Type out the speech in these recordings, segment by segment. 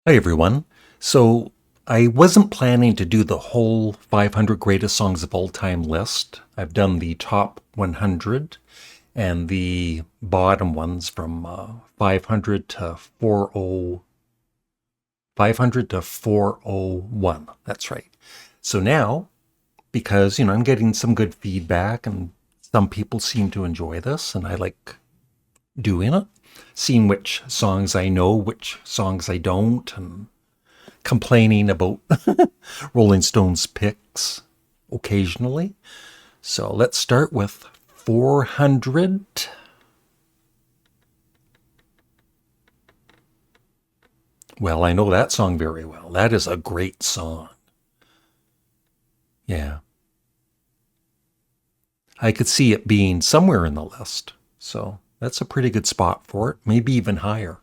Hi, everyone. So, I wasn't planning to do the whole 500 greatest songs of all time list. I've done the top 100 and the bottom ones from 500 to 500 to 401. That's right. So now, because, I'm getting some good feedback and some people seem to enjoy this and I like doing it, seeing which songs I know, which songs I don't, and complaining about Rolling Stones picks occasionally. So let's start with 400. Well, I know that song very well. That is a great song. Yeah. I could see it being somewhere in the list. So that's a pretty good spot for it. Maybe even higher.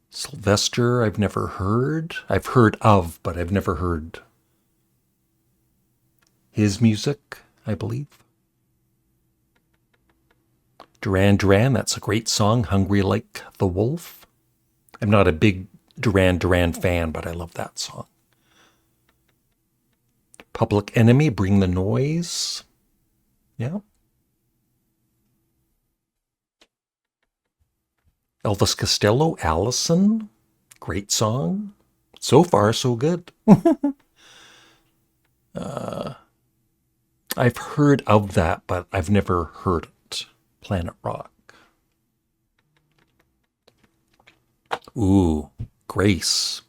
Sylvester, I've never heard. I've heard of, but I've never heard his music, I believe. Duran Duran, that's a great song. Hungry Like the Wolf. I'm not a big Duran Duran fan, but I love that song. Public Enemy, Bring the Noise. Yeah. Elvis Costello, Allison. Great song. So far, so good. I've heard of that, but I've never heard it. Planet Rock. Ooh, Grace.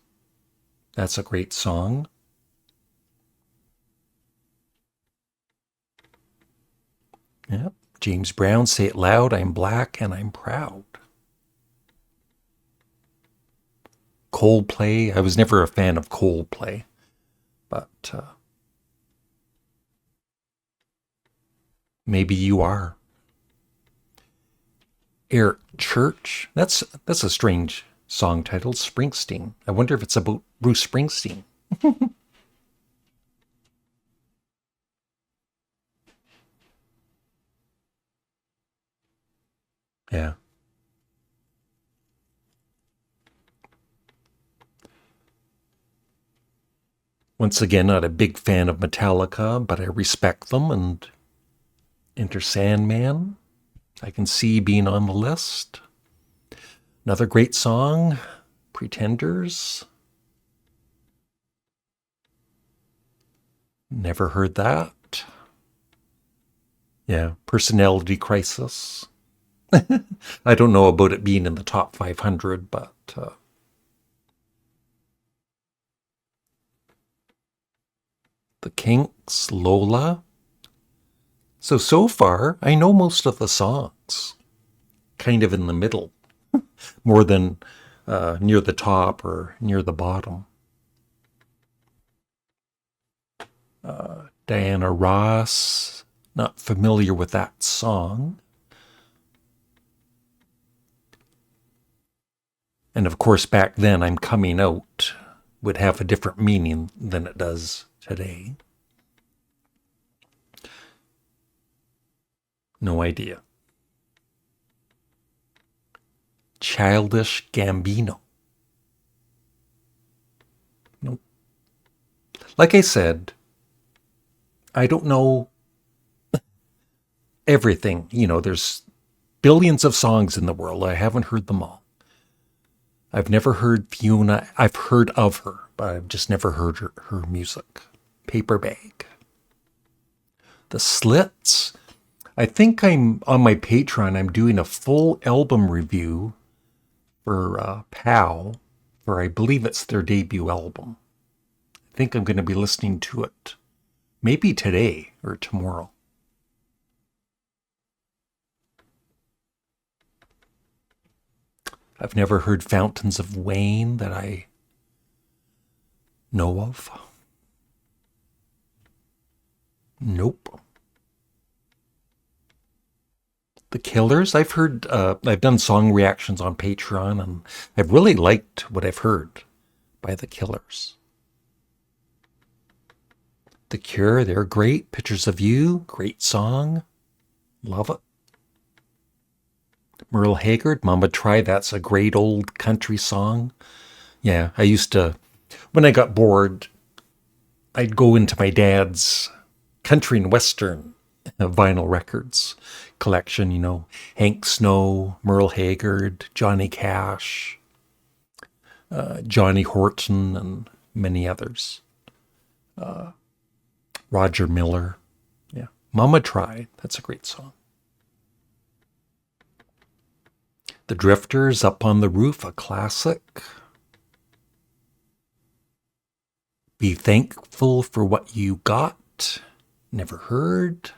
That's a great song. Yeah. James Brown, Say It Loud, I'm Black and I'm Proud. Coldplay. I was never a fan of Coldplay, but maybe you are. Eric Church. That's a strange song title. Springsteen. I wonder if it's about Bruce Springsteen. Yeah. Once again, not a big fan of Metallica, but I respect them. And Enter Sandman, I can see being on the list. Another great song, Pretenders. Never heard that. Yeah, Personality Crisis. I don't know about it being in the top 500, but The Kinks, Lola. So far, I know most of the songs, kind of in the middle, more than near the top or near the bottom. Diana Ross, not familiar with that song. And of course, back then, I'm coming out would have a different meaning than it does today. No idea. Childish Gambino. Nope. Like I said, I don't know everything. There's billions of songs in the world. I haven't heard them all. I've never heard Fiona. I've heard of her, but I've just never heard her music. Paper Bag. The Slits. I think I'm on my Patreon. I'm doing a full album review for POW, for I believe it's their debut album. I think I'm going to be listening to it maybe today or tomorrow. I've never heard Fountains of Wayne that I know of. Nope. The Killers, I've done song reactions on Patreon, and I've really liked what I've heard by The Killers. The Cure, they're great. Pictures of You, great song. Love it. Merle Haggard, Mama Tried. That's a great old country song. Yeah, I used to, when I got bored, I'd go into my dad's country and western vinyl records collection, Hank Snow, Merle Haggard, Johnny Cash, Johnny Horton, and many others. Roger Miller. Yeah. Mama Tried. That's a great song. The Drifters, Up on the Roof, a classic. Be Thankful for What You Got. Never heard.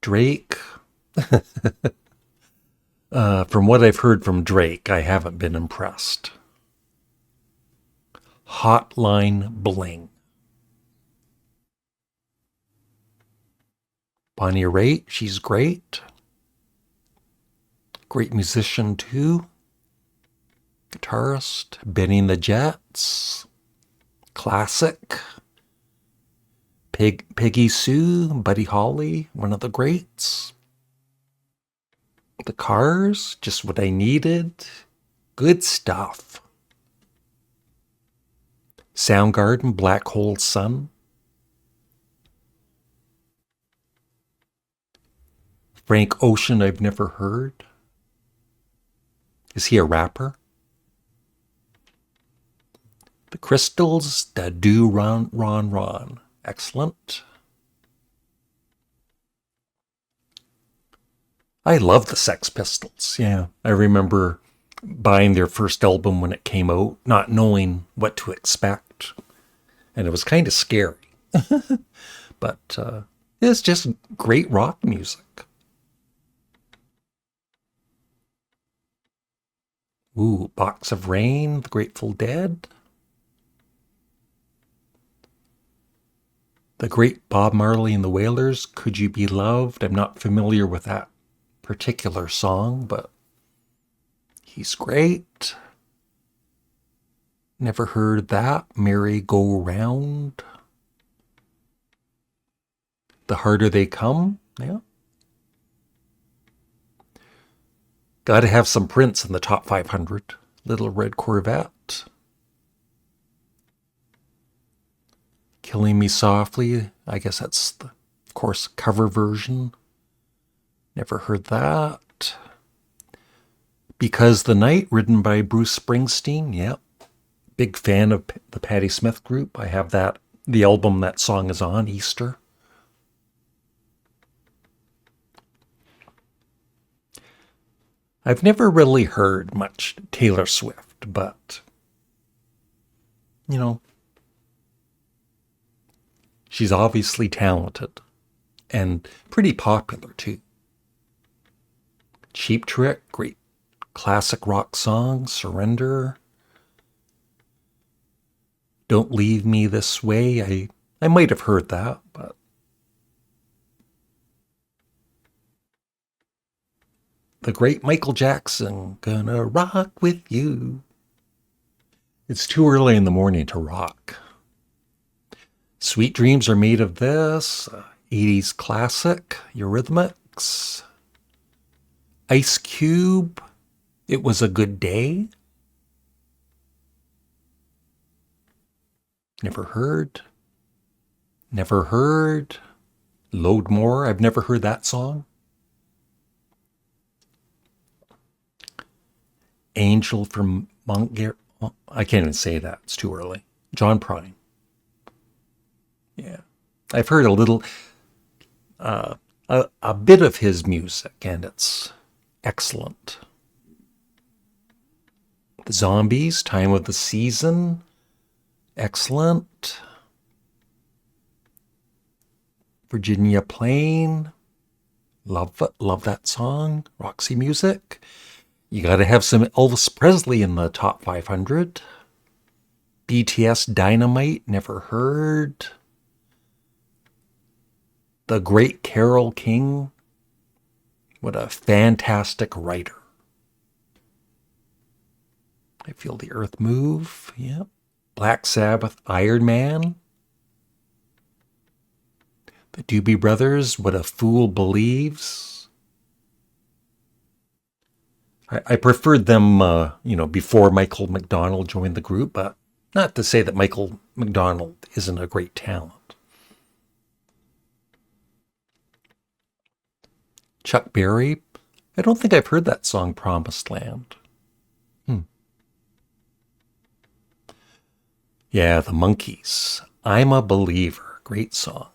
Drake. From what I've heard from Drake, I haven't been impressed. Hotline Bling. Bonnie Raitt, she's great. Great musician too. Guitarist. Benny and the Jets. Classic. Peggy Sue, Buddy Holly, one of the greats. The Cars, just what I needed. Good stuff. Soundgarden, Black Hole Sun. Frank Ocean, I've never heard. Is he a rapper? The Crystals, Da Do Ron Ron Ron. Excellent. I love the Sex Pistols. Yeah, I remember buying their first album when it came out, not knowing what to expect. And it was kind of scary. But it's just great rock music. Ooh, Box of Rain, The Grateful Dead. The great Bob Marley and the Wailers, Could You Be Loved? I'm not familiar with that particular song, but he's great. Never heard that. Merry Go Round. The Harder They Come. Yeah. Got to have some Prince in the top 500. Little Red Corvette. Killing Me Softly. I guess that's the, of course, cover version. Never heard that. Because the Night, written by Bruce Springsteen. Yep. Big fan of the Patti Smith group. I have that, the album that song is on, Easter. I've never really heard much Taylor Swift, but, she's obviously talented and pretty popular too. Cheap Trick, great classic rock song. Surrender. Don't Leave Me This Way. I might have heard that, but the great Michael Jackson, Gonna Rock With You. It's too early in the morning to rock. Sweet Dreams Are Made of This. 80s classic, Eurythmics. Ice Cube, It Was a Good Day. Never heard. Never heard. Load More, I've never heard that song. Angel from Montgomery. I can't even say that. It's too early. John Prine. Yeah. I've heard a little, a bit of his music, and it's excellent. The Zombies, Time of the Season. Excellent. Virginia Plain. Love that song. Roxy Music. You got to have some Elvis Presley in the top 500. BTS Dynamite, never heard. The great Carole King. What a fantastic writer. I Feel the Earth Move. Yep. Black Sabbath, Iron Man. The Doobie Brothers, What a Fool Believes. I preferred them, before Michael McDonald joined the group, but not to say that Michael McDonald isn't a great talent. Chuck Berry, I don't think I've heard that song, Promised Land. Hmm. Yeah, the Monkees. I'm a Believer. Great song.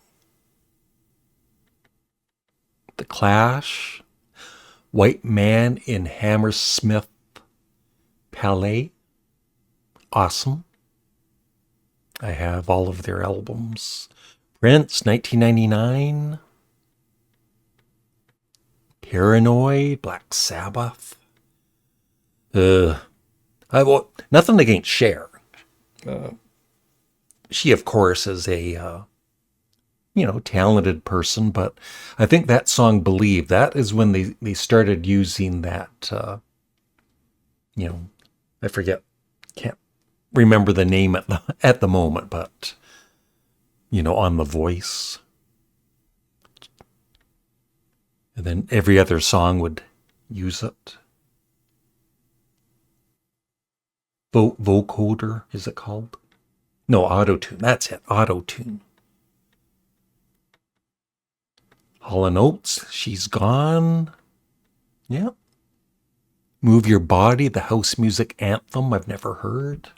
The Clash. White Man in Hammersmith Palais. Awesome. I have all of their albums. Prince, 1999. Paranoid, Black Sabbath. Nothing against Cher. She, of course, is a talented person, but I think that song "Believe," that is when they started using that. I forget, can't remember the name at the moment, but on The Voice, and then every other song would use it. Vocoder, is it called? No, Auto-Tune. That's it, Auto-Tune. Hall & Oates, She's Gone. Yeah. Move Your Body, the house music anthem I've never heard.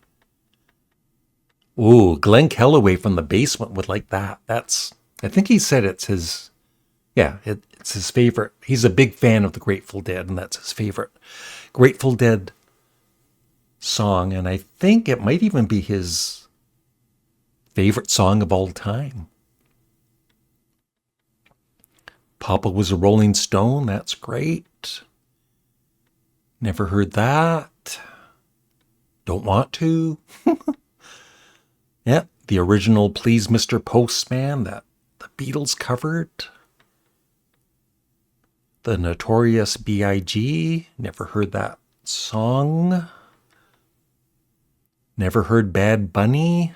Oh, Glenn Kellaway from The Basement would like that. I think he said it's his, it's his favorite. He's a big fan of the Grateful Dead, and that's his favorite Grateful Dead song. And I think it might even be his favorite song of all time. Papa Was a Rolling Stone, that's great. Never heard that. Don't want to. Yeah, the original Please Mr. Postman that the Beatles covered. The Notorious B.I.G., never heard that song. Never heard Bad Bunny.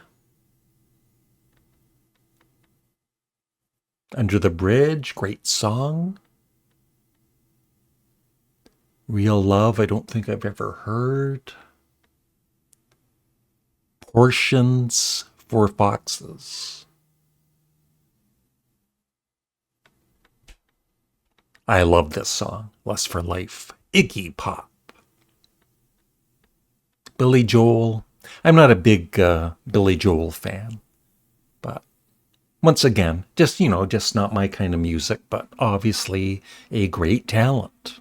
Under the Bridge, great song. Real Love, I don't think I've ever heard. Portions, Four Foxes. I love this song, Lust for Life. Iggy Pop. Billy Joel. I'm not a big Billy Joel fan, but once again, just not my kind of music, but obviously a great talent.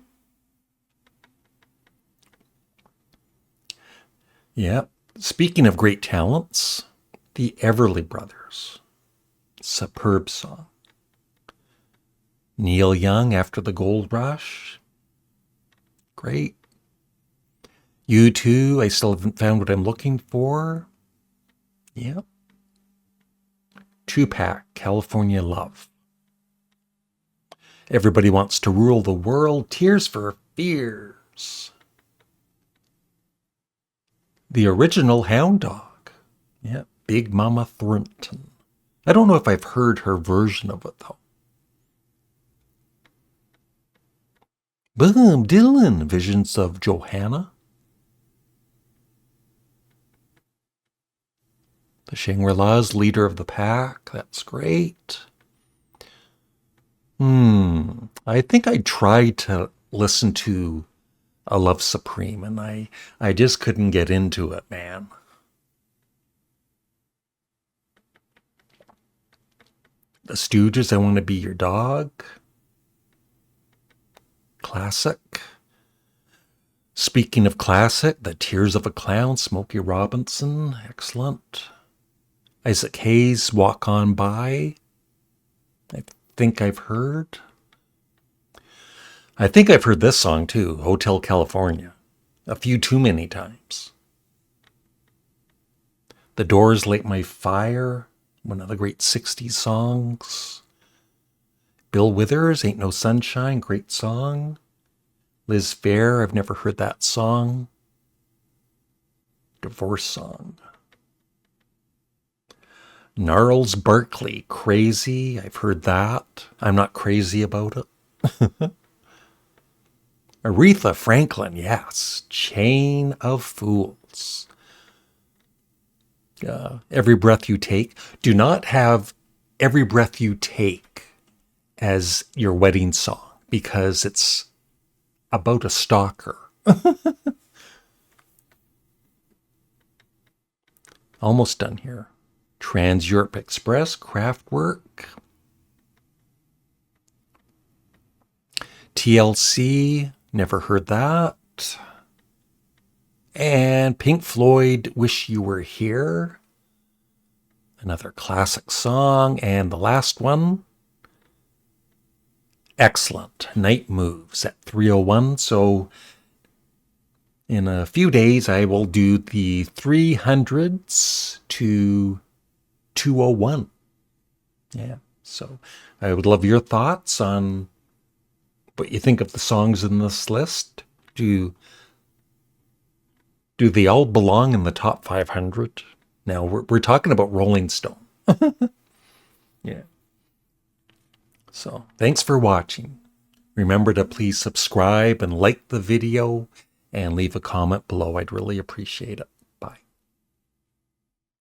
Yeah. Speaking of great talents, the Everly Brothers. Superb song. Neil Young, After the Gold Rush. Great. U2, I still haven't found what I'm looking for. Yeah. Tupac, California Love. Everybody Wants to Rule the World, Tears for Fears. The original Hound Dog. Yeah, Big Mama Thornton. I don't know if I've heard her version of it, though. Boom Dylan, Visions of Johanna. The Shangri-Las, Leader of the Pack. That's great. I think I tried to listen to A Love Supreme, and I just couldn't get into it, man. The Stooges, I Want to Be Your Dog. Classic. Speaking of classic, The Tears of a Clown, Smokey Robinson. Excellent. Isaac Hayes, Walk On By. I think I've heard this song too, Hotel California, a few too many times. The Doors, Light My Fire, one of the great 60s songs. Bill Withers, Ain't No Sunshine, great song. Liz Phair, I've never heard that song. Divorce song. Gnarls Barkley, Crazy, I've heard that. I'm not crazy about it. Aretha Franklin, yes. Chain of Fools. Every Breath You Take. Do not have Every Breath You Take as your wedding song because it's about a stalker. Almost done here. Trans-Europe Express, Kraftwerk. TLC, never heard that. And Pink Floyd, Wish You Were Here. Another classic song. And the last one, excellent. Night Moves at 3:01. So in a few days, I will do the 300s to 201. Yeah. So I would love your thoughts on what you think of the songs in this list. Do they all belong in the top 500? Now, we're talking about Rolling Stone. Yeah. So, thanks for watching. Remember to please subscribe and like the video and leave a comment below. I'd really appreciate it.